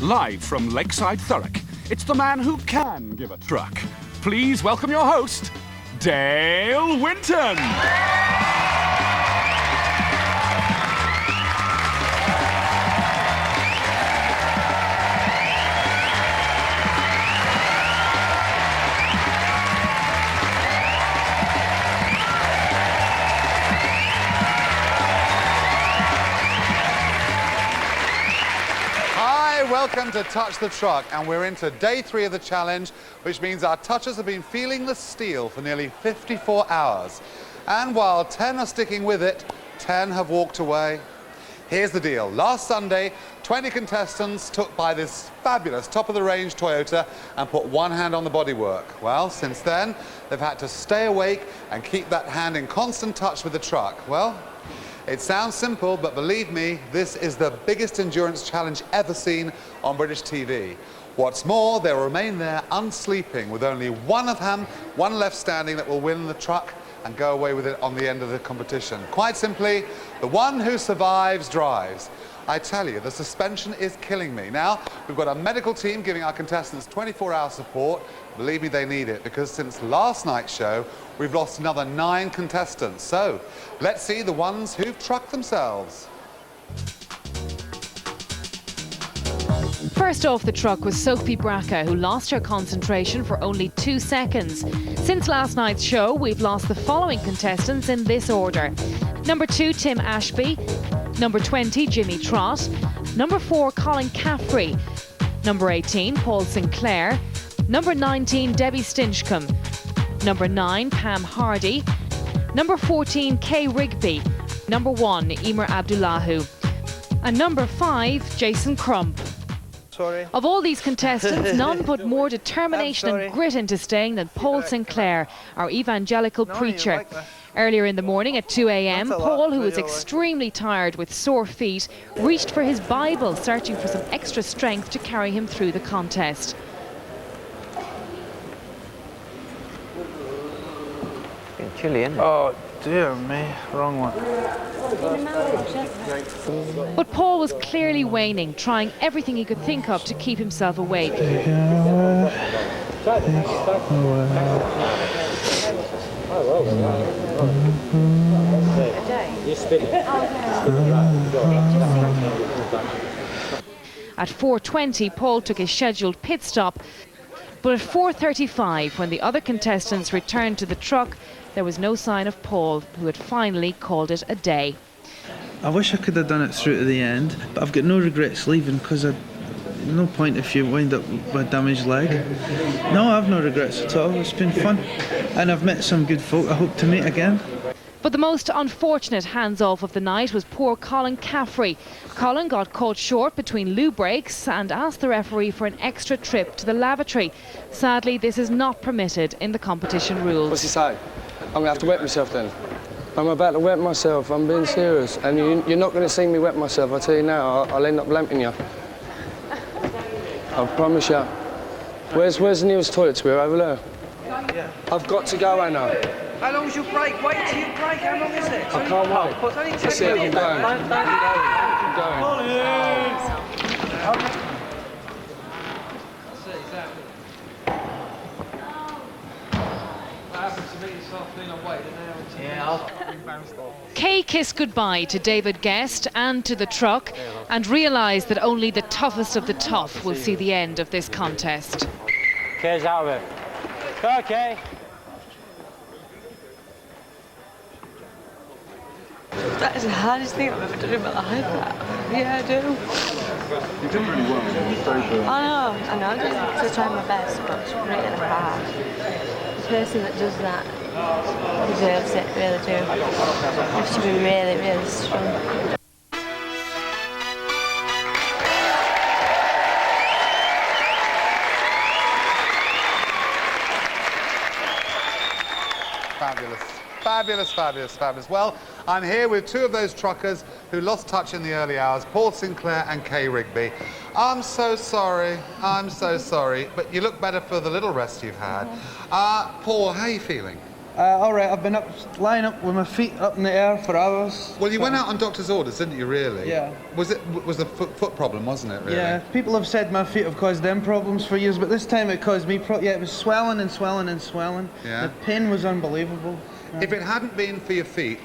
Live from Lakeside Thurrock, it's the man who can give a truck. Please welcome your host, Dale Winton. Welcome to Touch the Truck, and we're into day 3 of the challenge, which means our touchers have been feeling the steel for nearly 54 hours. And while 10 are sticking with it, 10 have walked away. Here's the deal. Last Sunday, 20 contestants took by this fabulous top-of-the-range Toyota and put one hand on the bodywork. Well, since then, they've had to stay awake and keep that hand in constant touch with the truck. Well, it sounds simple, but believe me, this is the biggest endurance challenge ever seen on British TV. What's more, they'll remain there unsleeping with only one of them, one left standing that will win the truck and go away with it on the end of the competition. Quite simply, the one who survives drives. I tell you, the suspension is killing me. Now, we've got a medical team giving our contestants 24-hour support. Believe me, they need it, because since last night's show, we've lost another 9 contestants. So, let's see the ones who've trucked themselves. First off the truck was Sophie Braca, who lost her concentration for only 2 seconds. Since last night's show, we've lost the following contestants in this order. Number 2, Tim Ashby. Number 20, Jimmy Trott. Number 4, Colin Caffrey. Number 18, Paul Sinclair. Number 19, Debbie Stinchcombe. Number 9, Pam Hardy. Number 14, Kay Rigby. Number 1, Emer Abdullahu. And number 5, Jason Crump. Sorry. Of all these contestants, none put more determination and grit into staying than Paul Sinclair, our evangelical preacher. Earlier in the morning at 2 a.m, Paul, who was extremely tired with sore feet, reached for his Bible, searching for some extra strength to carry him through the contest. It's chilly, isn't it? Oh, dear me. Wrong one. But Paul was clearly waning, trying everything he could think of to keep himself awake. At 4:20, Paul took his scheduled pit stop, but at 4:35, when the other contestants returned to the truck, there was no sign of Paul, who had finally called it a day. I wish I could have done it through to the end, but I've got no regrets leaving, because no point if you wind up with a damaged leg. No, I've no regrets at all. It's been fun, and I've met some good folk I hope to meet again. But the most unfortunate hands-off of the night was poor Colin Caffrey. Colin got caught short between loo breaks and asked the referee for an extra trip to the lavatory. Sadly, this is not permitted in the competition rules. What's he say? I'm going to have to wet myself then. I'm about to wet myself, I'm being serious. And you're not going to see me wet myself, I tell you now, I'll end up lamping you. I promise you. Where's the nearest toilet to here? Over there? Yeah. I've got to go, Anna. How long's your break? Wait till you break. How long is it? I can't wait. It's only 10 That's it, I'm going. I'm going. Kay kissed goodbye to David Guest and to the truck and realised that only the toughest of the tough will see the end of this contest. Kay's out of it. Go, Kay. That is the hardest thing I've ever done in my life. Yeah, I do. You did really well. I know. I just try my best, but it's really hard. The person that does that deserves it, really do. You have to be really, really strong. Fabulous. Fabulous, fabulous, fabulous. Well, I'm here with 2 of those truckers who lost touch in the early hours, Paul Sinclair and Kay Rigby. I'm so sorry, but you look better for the little rest you've had. Paul, how are you feeling? All right, I've been lying up with my feet up in the air for hours. Well, you went out on doctor's orders, didn't you, really? Yeah. Was the foot problem, wasn't it, really? Yeah, people have said my feet have caused them problems for years, but this time it caused me it was swelling and swelling and swelling. Yeah. The pain was unbelievable. If it hadn't been for your feet,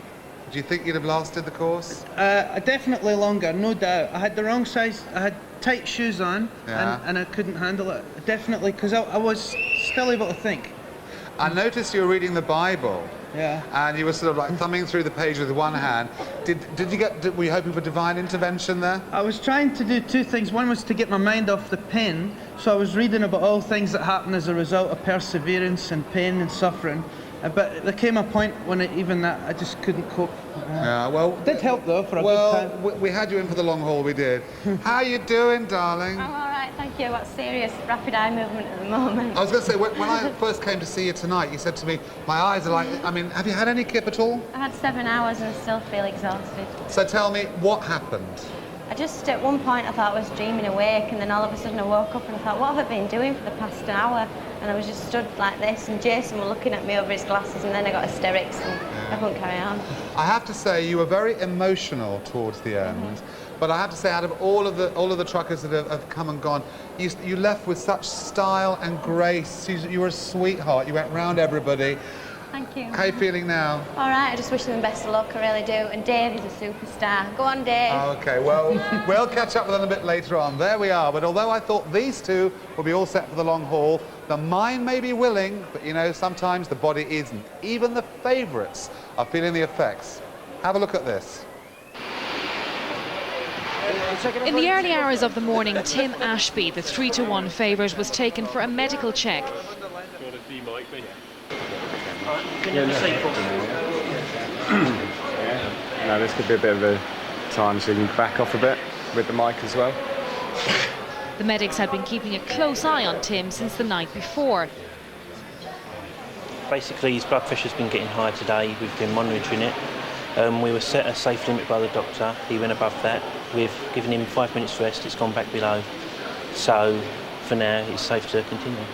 do you think you'd have lasted the course? Definitely longer, no doubt. I had the wrong size, I had tight shoes on, Yeah. and I couldn't handle it. Definitely, because I was still able to think. I noticed you were reading the Bible. Yeah. And you were sort of like thumbing through the page with one hand. Were you hoping for divine intervention there? I was trying to do two things. One was to get my mind off the pain, so I was reading about all things that happen as a result of perseverance and pain and suffering. But there came a point when I just couldn't cope. Yeah, well... It did help, though, for a good time. Well, we had you in for the long haul, we did. How you doing, darling? I'm all right, thank you. Got serious rapid eye movement at the moment. I was going to say, when I first came to see you tonight, you said to me, my eyes are like... I mean, have you had any kip at all? I had 7 hours and I still feel exhausted. So tell me, what happened? I just, at one point, I thought I was dreaming awake, and then all of a sudden I woke up and I thought, what have I been doing for the past hour? And I was just stood like this, and Jason was looking at me over his glasses, and then I got hysterics, and I couldn't carry on. I have to say, you were very emotional towards the end, but I have to say, out of all of the truckers that have come and gone, you left with such style and grace. You were a sweetheart. You went round everybody. Thank you. How are you feeling now? All right, I just wish them the best of luck, I really do. And Dave is a superstar. Go on, Dave. Okay, well, we'll catch up with them a bit later on. There we are. But although I thought these two would be all set for the long haul, the mind may be willing, but, you know, sometimes the body isn't. Even the favourites are feeling the effects. Have a look at this. In the early hours of the morning, Tim Ashby, the 3-1 favourite, was taken for a medical check. No, this could be a bit of a time so you can back off a bit with the mic as well. The medics had been keeping a close eye on Tim since the night before. Basically, his blood pressure's been getting high today. We've been monitoring it. We were set a safe limit by the doctor. He went above that. We've given him 5 minutes rest. It's gone back below. So, for now, it's safe to continue.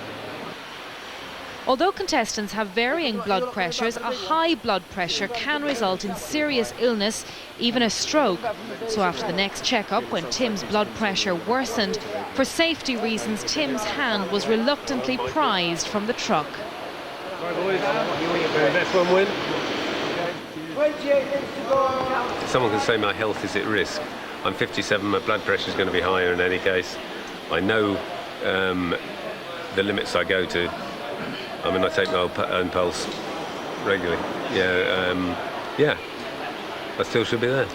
Although contestants have varying blood pressures, a high blood pressure can result in serious illness, even a stroke. So after the next checkup, when Tim's blood pressure worsened, for safety reasons, Tim's hand was reluctantly prized from the truck. Someone can say my health is at risk. I'm 57, my blood pressure is going to be higher in any case. I know the limits I go to. I mean, I take my own pulse regularly. Yeah, I still should be there.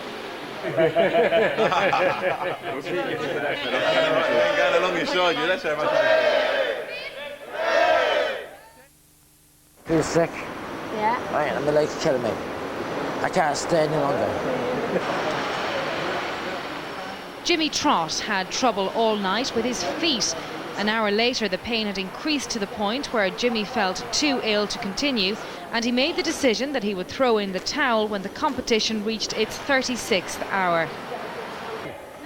Feel sick? Yeah. Right, and my leg's killing me. I can't stay any longer. Jimmy Trott had trouble all night with his feet. An hour later, the pain had increased to the point where Jimmy felt too ill to continue, and he made the decision that he would throw in the towel when the competition reached its 36th hour.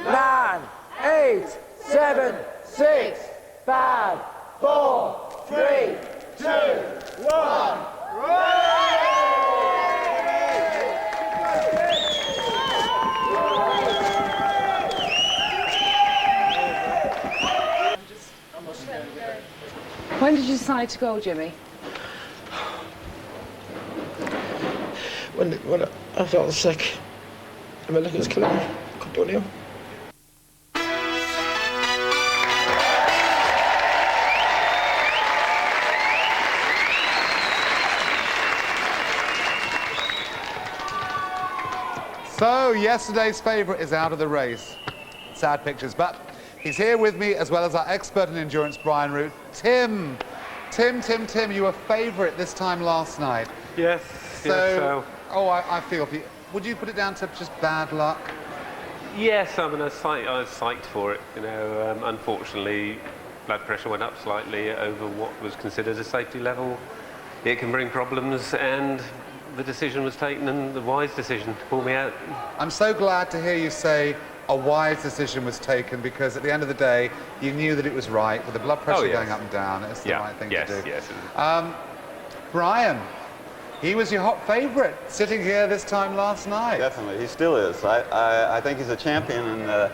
9, 8, 7, 6, 5, 4, 3, 2, 1. When did you decide to go, Jimmy? When I felt sick. I mean, look, it was killing me. I couldn't do it anymore. So, yesterday's favourite is out of the race. Sad pictures, but he's here with me, as well as our expert in endurance, Brian Root. Tim, you were favourite this time last night. Yes, so... Oh, I feel for you. Would you put it down to just bad luck? Yes, I mean, I was psyched for it. You know, unfortunately, blood pressure went up slightly over what was considered a safety level. It can bring problems, and the decision was taken, and the wise decision to pull me out. I'm so glad to hear you say a wise decision was taken, because at the end of the day, you knew that it was right, with the blood pressure going up and down. It's the right thing to do. Yes. Brian, He was your hot favourite, sitting here this time last night. Definitely, he still is. I think he's a champion, and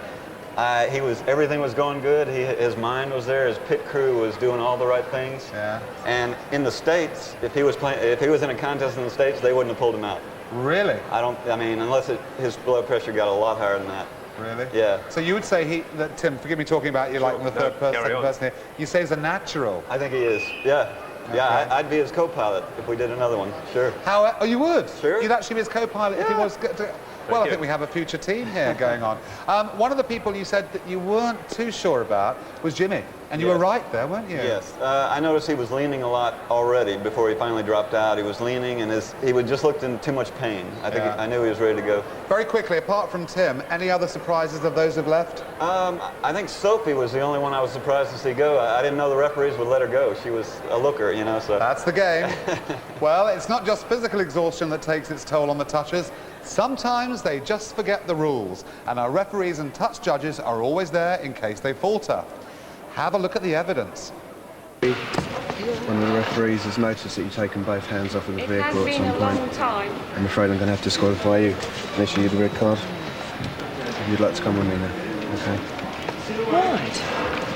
everything was going good. His mind was there. His pit crew was doing all the right things. Yeah. And in the States, if he was in a contest in the States, they wouldn't have pulled him out. Really? I mean, unless his blood pressure got a lot higher than that. Really? Yeah. So you would say that Tim, forgive me talking about you like in the third person, second person here, you say he's a natural. I think he is, yeah. Okay. Yeah, I'd be his co-pilot if we did another one, sure. Oh, you would? Sure. You'd actually be his co-pilot if he was... Well, I think we have a future team here going on. One of the people you said that you weren't too sure about was Jimmy. And you were right there, weren't you? Yes. I noticed he was leaning a lot already before he finally dropped out. He was leaning, and he just looked in too much pain. I knew he was ready to go. Very quickly, apart from Tim, any other surprises of those who've left? I think Sophie was the only one I was surprised to see go. I didn't know the referees would let her go. She was a looker, you know, so... That's the game. Well, it's not just physical exhaustion that takes its toll on the touchers. Sometimes they just forget the rules, and our referees and touch judges are always there in case they falter. Have a look at the evidence. One of the referees has noticed that you've taken both hands off of the vehicle at some point. It has been a long time. I'm afraid I'm going to have to disqualify you and issue you the red card. If you'd like to come with me now, okay? Right.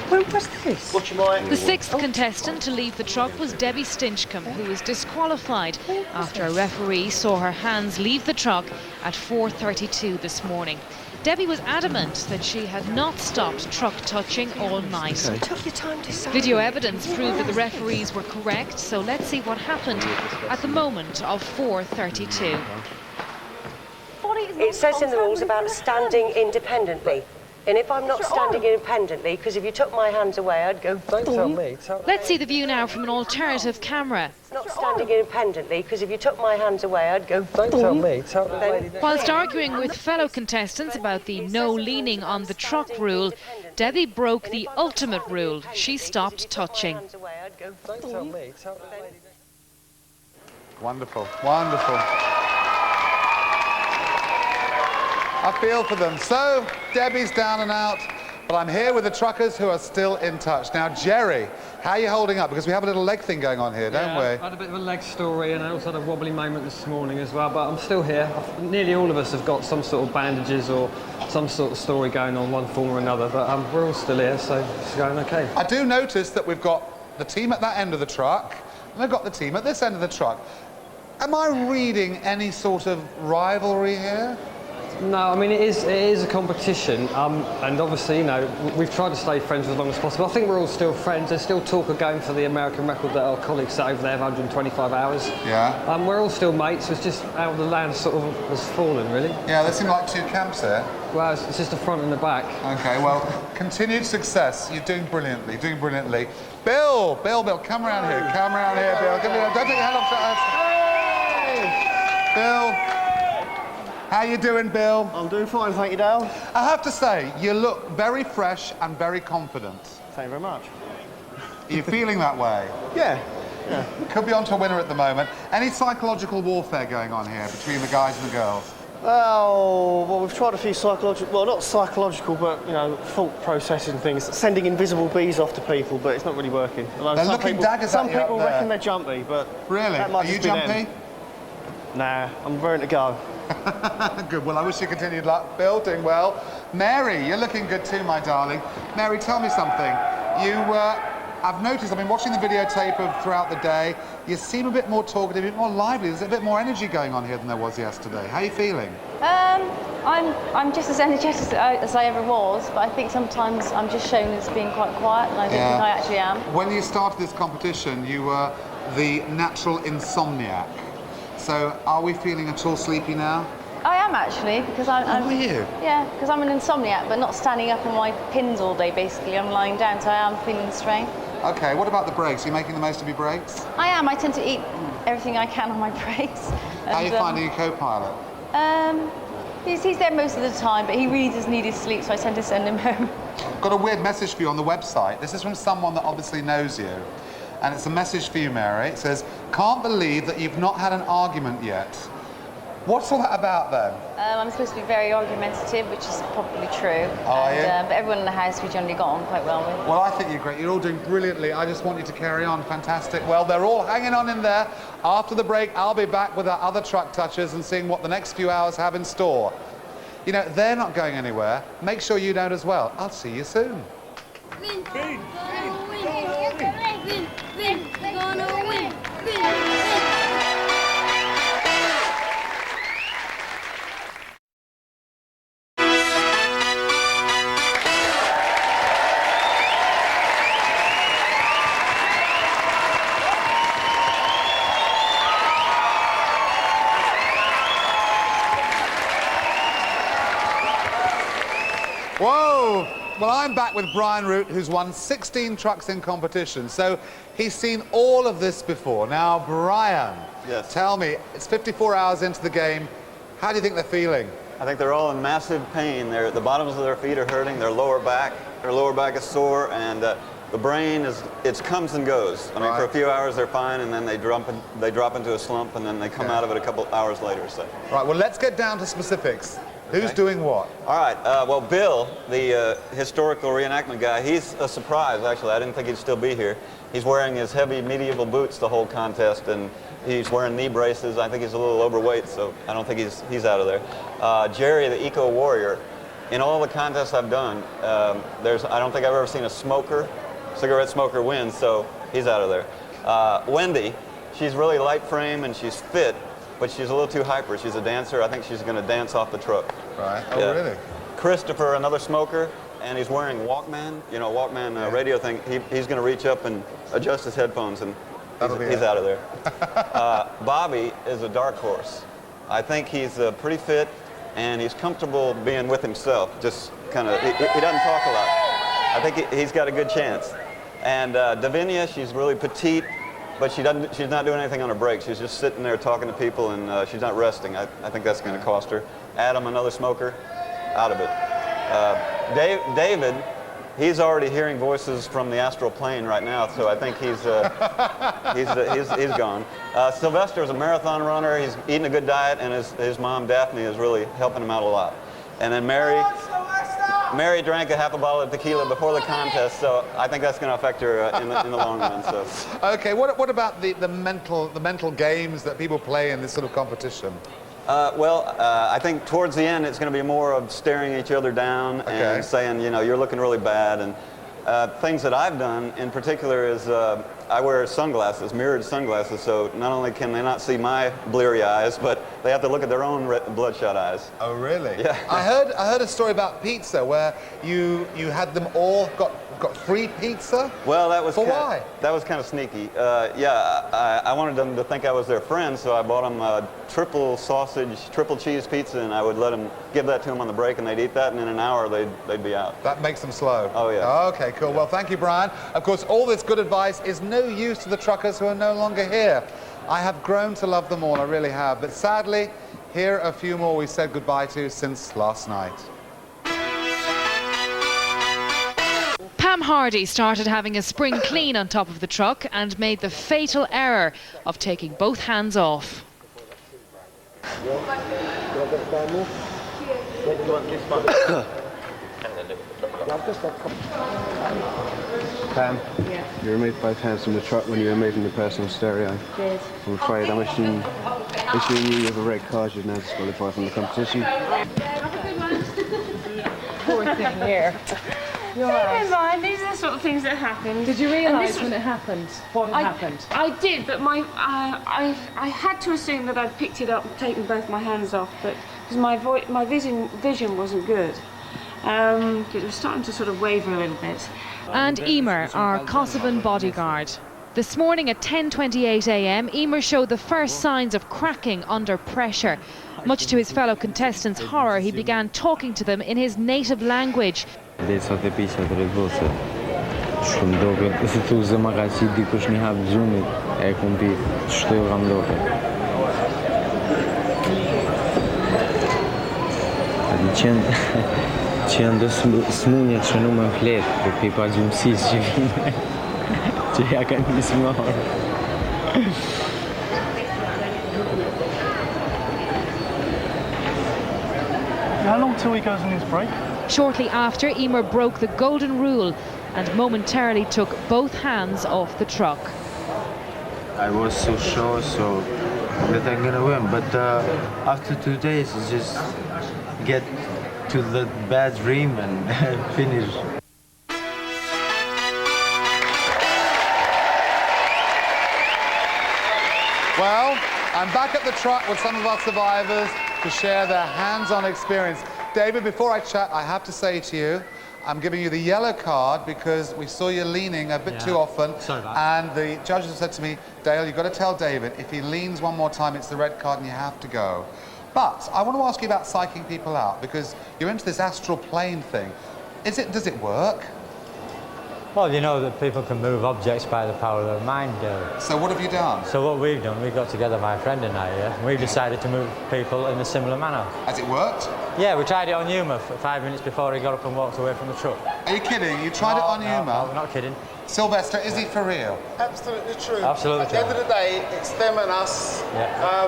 When was this? The sixth contestant to leave the truck was Debbie Stinchcombe, who was disqualified after a referee saw her hands leave the truck at 4:32 this morning. Debbie was adamant that she had not stopped truck touching all night. So took your time to say. Video evidence proved that the referees were correct, so let's see what happened at the moment of 4:32. It says in the rules about standing independently. And if I'm not standing independently, because if you took my hands away, I'd go... Don't tell me. Let's see the view now from an alternative camera. Not standing independently, because if you took my hands away, I'd go... Don't tell me. Tell the lady. Whilst arguing with fellow contestants about the no leaning on the truck rule, Debbie broke the ultimate rule. She stopped touching. Don't tell me. Tell the lady. Wonderful, wonderful. I feel for them. So, Debbie's down and out, but I'm here with the truckers who are still in touch. Now, Jerry, how are you holding up? Because we have a little leg thing going on here, don't we? I had a bit of a leg story, and I also had a wobbly moment this morning as well, but I'm still here. Nearly all of us have got some sort of bandages or some sort of story going on, one form or another, but we're all still here, so it's going okay. I do notice that we've got the team at that end of the truck, and we've got the team at this end of the truck. Am I reading any sort of rivalry here? No, I mean, it is a competition, and obviously, you know, we've tried to stay friends as long as possible. I think we're all still friends. There's still talk of going for the American record that our colleagues set over there of 125 hours. Yeah. We're all still mates. It's just how the land sort of has fallen, really. Yeah, there seem like two camps here. Well, it's just the front and the back. Okay, well, continued success. You're doing brilliantly, doing brilliantly. Bill, come around here. Come around here, Bill. Don't take your hand off. Hey! Bill. How you doing, Bill? I'm doing fine, thank you, Dale. I have to say, you look very fresh and very confident. Thank you very much. Are you feeling that way? Yeah. Could be onto a winner at the moment. Any psychological warfare going on here between the guys and the girls? Well, we've tried a few psychological, well, not psychological, but, you know, thought processing things, sending invisible bees off to people, but it's not really working. They're looking daggers at you. Some people reckon they're jumpy, but... Really? That might Are you just be jumpy? them. Nah, I'm raring to go. Good, well, I wish you continued luck. Bill, doing well. Mary, you're looking good too, my darling. Mary, tell me something. I've noticed, I've been watching the videotape throughout the day, you seem a bit more talkative, a bit more lively. There's a bit more energy going on here than there was yesterday. How are you feeling? I'm just as energetic as I ever was, but I think sometimes I'm just shown as being quite quiet, and I don't think I actually am. When you started this competition, you were the natural insomniac. So, are we feeling at all sleepy now? I am actually, because I'm... Are you? Yeah, because I'm an insomniac, but not standing up on my pins all day, basically. I'm lying down, so I am feeling the strain. OK, what about the breaks? Are you making the most of your breaks? I am. I tend to eat everything I can on my breaks. How are you finding your co-pilot? He's there most of the time, but he really does need his sleep, so I tend to send him home. Got a weird message for you on the website. This is from someone that obviously knows you. And it's a message for you, Mary. It says, can't believe that you've not had an argument yet. What's all that about then? I'm supposed to be very argumentative, which is probably true. Are you? But everyone in the house we generally got on quite well with. Well, I think you're great. You're all doing brilliantly. I just want you to carry on. Fantastic. Well, they're all hanging on in there. After the break, I'll be back with our other truck touchers and seeing what the next few hours have in store. You know, they're not going anywhere. Make sure you don't as well. I'll see you soon. Win. Win. Win. Win. We're gonna win. Win. Whoa! Well, I'm back with Brian Root, who's won 16 trucks in competition, so he's seen all of this before. Now, Brian, yes. Tell me, it's 54 hours into the game. How do you think they're feeling? I think they're all in massive pain. The bottoms of their feet are hurting, their lower back is sore, and the brain it comes and goes. I mean, for a few hours they're fine, and then they drop into a slump, and then they come out of it a couple hours later. So. Right. Well, let's get down to specifics. Who's doing what? All right. Well, Bill, the historical reenactment guy, he's a surprise, actually. I didn't think he'd still be here. He's wearing his heavy medieval boots the whole contest, and he's wearing knee braces. I think he's a little overweight, so I don't think he's out of there. Jerry, the eco warrior, in all the contests I've done, I don't think I've ever seen a cigarette smoker win, so he's out of there. Wendy, she's really light frame and she's fit, but she's a little too hyper. She's a dancer. I think she's going to dance off the truck. Right. Oh, really? Christopher, another smoker, and he's wearing Walkman, radio thing. He's going to reach up and adjust his headphones, and he's out of there. Bobby is a dark horse. I think he's pretty fit, and he's comfortable being with himself. Just kind of, he doesn't talk a lot. I think he's got a good chance. And Davinia, she's really petite, but she's not doing anything on her break. She's just sitting there talking to people, and she's not resting. I think that's going to cost her. Adam, another smoker, out of it. David, he's already hearing voices from the astral plane right now, so I think he's gone. Sylvester's a marathon runner. He's eating a good diet, and his mom, Daphne, is really helping him out a lot. And then Mary drank a half a bottle of tequila before the contest, so I think that's going to affect her in the long run. So. Okay, what about the mental games that people play in this sort of competition? I think towards the end it's going to be more of staring each other down and saying, you're looking really bad. And things that I've done in particular is I wear sunglasses, mirrored sunglasses, so not only can they not see my bleary eyes, but they have to look at their own bloodshot eyes. Oh, really? Yeah. I heard a story about pizza where you had them all got free pizza. Well, that was why? That was kind of sneaky. I wanted them to think I was their friend, so I bought them a triple sausage, triple cheese pizza, and I would give that to them on the break, and they'd eat that, and in an hour they'd be out. That makes them slow. Oh yeah. Okay, cool. Well, thank you, Brian. Of course, all this good advice is no use to the truckers who are no longer here. I have grown to love them all, I really have. But sadly, here are a few more we said goodbye to since last night. Pam Hardy started having a spring clean on top of the truck and made the fatal error of taking both hands off. Pam, you removed both hands from the truck when you were moving the personal stereo. Did. I'm afraid I'm issuing you with a red card. You're now disqualified from the competition. Poor thing here. Never mind, these are the sort of things that happened. Did you realise when it happened what had happened? I did, but I had to assume that I'd picked it up and taken both my hands off, but because my vision wasn't good. It was starting to sort of waver a little bit. And Emer, our Kosovan bodyguard. This morning at 10:28 a.m, Emer showed the first signs of cracking under pressure. Much to his fellow contestants' horror, he began talking to them in his native language. 950 revolse. Shumë doket, se tu zëma ka si dikush një hap gjumit, e kumpi, shtëu kam doket. Që janë do smunjet që në më fletë, për pipa gjumësis që vime, që ja ka njësë më horë. How long till he goes on his break? Shortly after, Emer broke the golden rule and momentarily took both hands off the truck. I was so sure that I'm gonna win, but after 2 days, it's just get to the bad dream and finish. Well, I'm back at the truck with some of our survivors to share their hands-on experience. David, before I chat, I have to say to you, I'm giving you the yellow card because we saw you leaning a bit too often. Sorry about and the judges have said to me, Dale, you've got to tell David, if he leans one more time, it's the red card and you have to go. But I want to ask you about psyching people out because you're into this astral plane thing. Does it work? Well, you know that people can move objects by the power of their mind. So what have you done? So what we've done, we got together, my friend and I, and we've decided to move people in a similar manner. Has it worked? Yeah, we tried it on Yuma for 5 minutes before he got up and walked away from the truck. Are you kidding? You tried it on Yuma? No, we're not kidding. Sylvester, is he for real? Absolutely true. Absolutely At the end of the day, it's them and us. Yeah.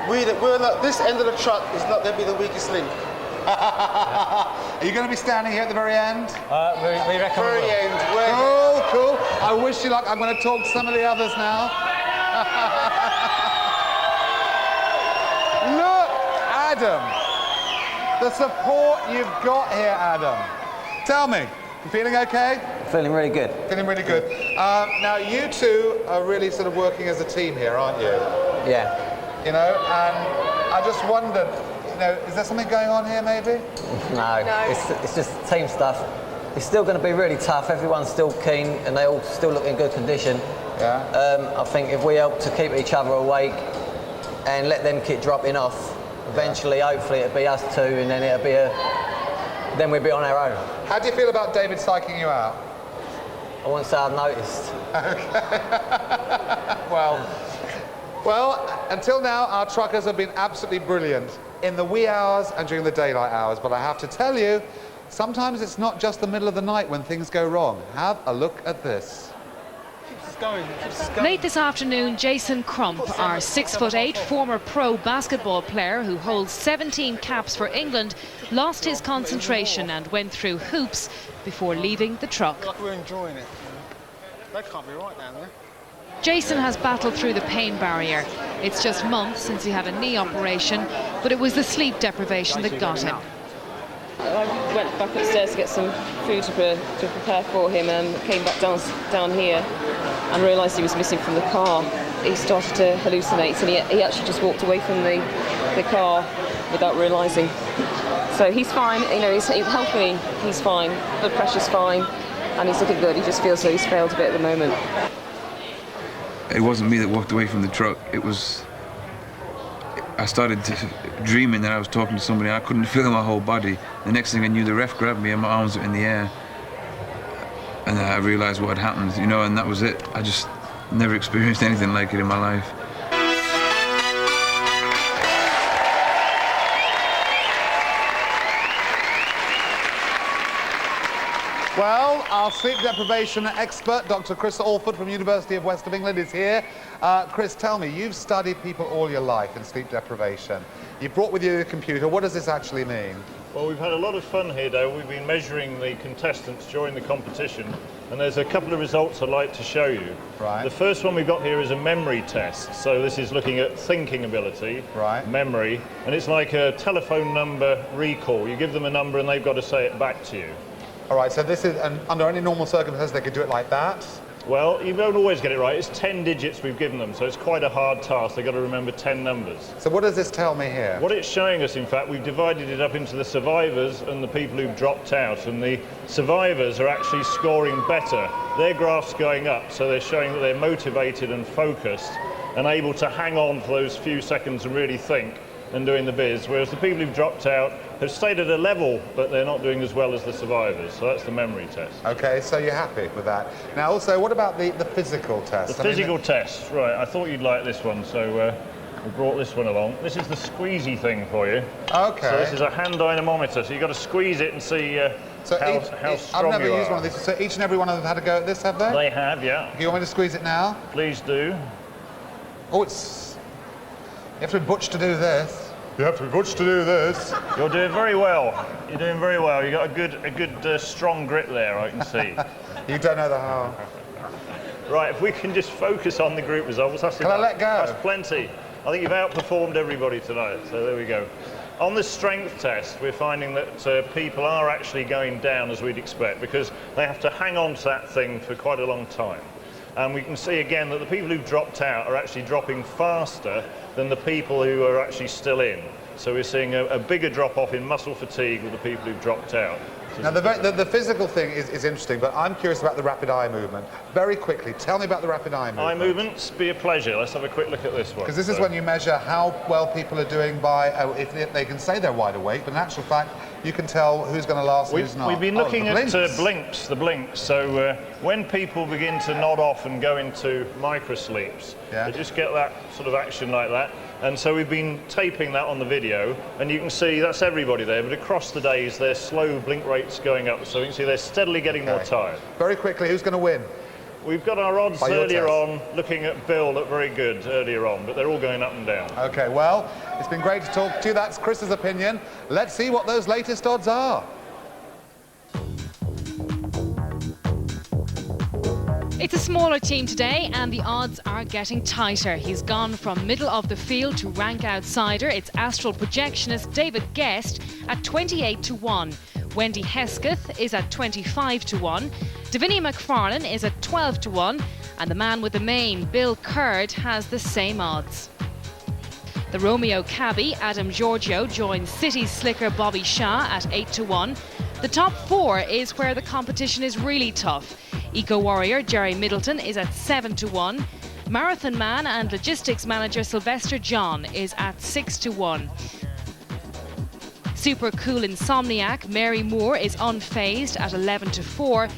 We're not, this end of the truck is not going to be the weakest link. Are you going to be standing here at the very end? We reckon very we will. end. Cool. I wish you luck. I'm going to talk to some of the others now. Look, Adam. The support you've got here, Adam. Tell me, you feeling okay? Feeling really good. Feeling really good. Now, you two are really sort of working as a team here, aren't you? Yeah. You know, and I just wondered, you know, is there something going on here, maybe? No. It's just team stuff. It's still going to be really tough. Everyone's still keen, and they all still look in good condition. Yeah. I think if we help to keep each other awake and let them keep dropping off, eventually, hopefully, it'll be us two, and then it'll be then we'll be on our own. How do you feel about David psyching you out? I won't say I've noticed. Okay. Well, until now, our truckers have been absolutely brilliant in the wee hours and during the daylight hours. But I have to tell you, sometimes it's not just the middle of the night when things go wrong. Have a look at this. Late this afternoon, Jason Crump, our 6'8" former pro basketball player who holds 17 caps for England, lost his concentration and went through hoops before leaving the truck. Like we're enjoying it. That can't be right down there. Jason has battled through the pain barrier. It's just months since he had a knee operation, but it was the sleep deprivation that got him. I went back upstairs to get some food to prepare for him and came back down here and realised he was missing from the car. He started to hallucinate and he actually just walked away from the car without realising. So he's fine, you know, he's healthy, he's fine, blood pressure's fine, and he's looking good. He just feels that he's failed a bit at the moment. It wasn't me that walked away from the truck. It was... I started dreaming that I was talking to somebody. I couldn't feel my whole body. The next thing I knew, the ref grabbed me and my arms were in the air. And I realised what had happened, you know, and that was it. I just never experienced anything like it in my life. Well, our sleep deprivation expert, Dr. Chris Alford from University of West of England, is here. Chris, tell me, you've studied people all your life in sleep deprivation. You brought with you a computer. What does this actually mean? Well, we've had a lot of fun here, Dale. We've been measuring the contestants during the competition, and there's a couple of results I'd like to show you. Right. The first one we've got here is a memory test. So this is looking at thinking ability, memory, and it's like a telephone number recall. You give them a number and they've got to say it back to you. All right, so this is, under any normal circumstances, they could do it like that? Well, you don't always get it right. It's 10 digits we've given them, so it's quite a hard task. They've got to remember 10 numbers. So what does this tell me here? What it's showing us, in fact, we've divided it up into the survivors and the people who've dropped out, and the survivors are actually scoring better. Their graph's going up, so they're showing that they're motivated and focused and able to hang on for those few seconds and really think and doing the biz, whereas the people who've dropped out have stayed at a level, but they're not doing as well as the survivors. So that's the memory test. Okay, so you're happy with that. Now, also, what about the physical test? The physical test, right. I thought you'd like this one, so we brought this one along. This is the squeezy thing for you. Okay. So this is a hand dynamometer, so you've got to squeeze it and see how strong I've never you used are. one of these. So each and every one of them had a go at this, have they? They have, yeah. You want me to squeeze it now? Please do. Oh, it's... You have to be butch to do this. You have to be butch to do this. You're doing very well. You're doing very well. You've got a good strong grip there, I can see. You don't know the how. Right, if we can just focus on the group results. That's Can I let go? That's plenty. I think you've outperformed everybody tonight, so there we go. On the strength test, we're finding that people are actually going down as we'd expect because they have to hang on to that thing for quite a long time. And we can see again that the people who've dropped out are actually dropping faster than the people who are actually still in. So we're seeing a bigger drop-off in muscle fatigue with the people who've dropped out. Now, the physical thing is interesting, but I'm curious about the rapid eye movement. Very quickly, tell me about the rapid eye movement. Eye movements, be a pleasure. Let's have a quick look at this one. Because this is when you measure how well people are doing by, if they can say they're wide awake, but in actual fact, you can tell who's going to last and who's not. We've been looking at the blinks. So when people begin to nod off and go into microsleeps, they just get that sort of action like that. And so we've been taping that on the video, and you can see that's everybody there, but across the days, their slow blink rates going up. So you can see they're steadily getting more tired. Very quickly, who's going to win? We've got our odds earlier on, looking at Bill, look very good earlier on, but they're all going up and down. Okay, well, it's been great to talk to you. That's Chris's opinion. Let's see what those latest odds are. It's a smaller team today and the odds are getting tighter. He's gone from middle of the field to rank outsider. It's astral projectionist David Guest at 28 to 1. Wendy Hesketh is at 25 to 1. Davinia McFarlane is at 12 to 1. And the man with the mane, Bill Curd, has the same odds. The Romeo cabbie, Adam Giorgio, joins City slicker Bobby Shaw at 8 to 1. The top four is where the competition is really tough. Eco warrior Jerry Middleton is at 7 to 1. Marathon man and logistics manager Sylvester John is at 6 to 1. Super cool insomniac Mary Moore is unfazed at 11 to 4.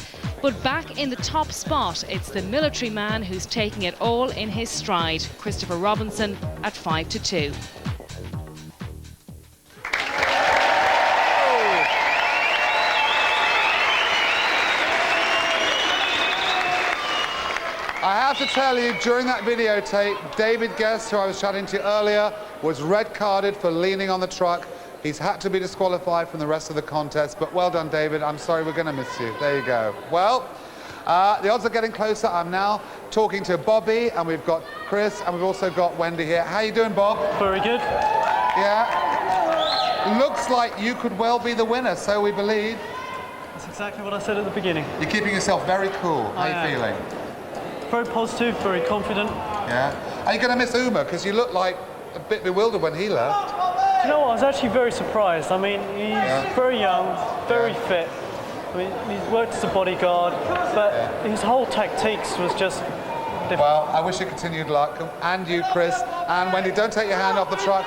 But back in the top spot, it's the military man who's taking it all in his stride, Christopher Robinson at 5 to 2. I have to tell you, during that videotape, David Guest, who I was chatting to earlier, was red carded for leaning on the truck. He's had to be disqualified from the rest of the contest, but well done, David. I'm sorry, we're going to miss you. There you go. Well, the odds are getting closer. I'm now talking to Bobby, and we've got Chris, and we've also got Wendy here. How you doing, Bob? Very good. Yeah. Looks like you could well be the winner, so we believe. That's exactly what I said at the beginning. You're keeping yourself very cool. How are you feeling? Very positive, very confident. Yeah. Are you going to miss Uma? Because you look like a bit bewildered when he left. You know what? I was actually very surprised. I mean, he's very young, very fit. I mean, he's worked as a bodyguard, but his whole tactics was just different. Well, I wish you continued luck. And you, Chris. And Wendy, don't take your hand off the truck.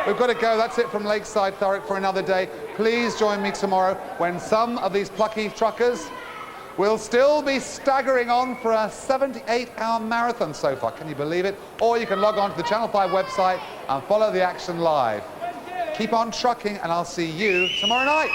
We've got to go. That's it from Lakeside Thurrock for another day. Please join me tomorrow when some of these plucky truckers will still be staggering on for a 78-hour marathon so far. Can you believe it? Or you can log on to the Channel 5 website and follow the action live. Keep on trucking, and I'll see you tomorrow night.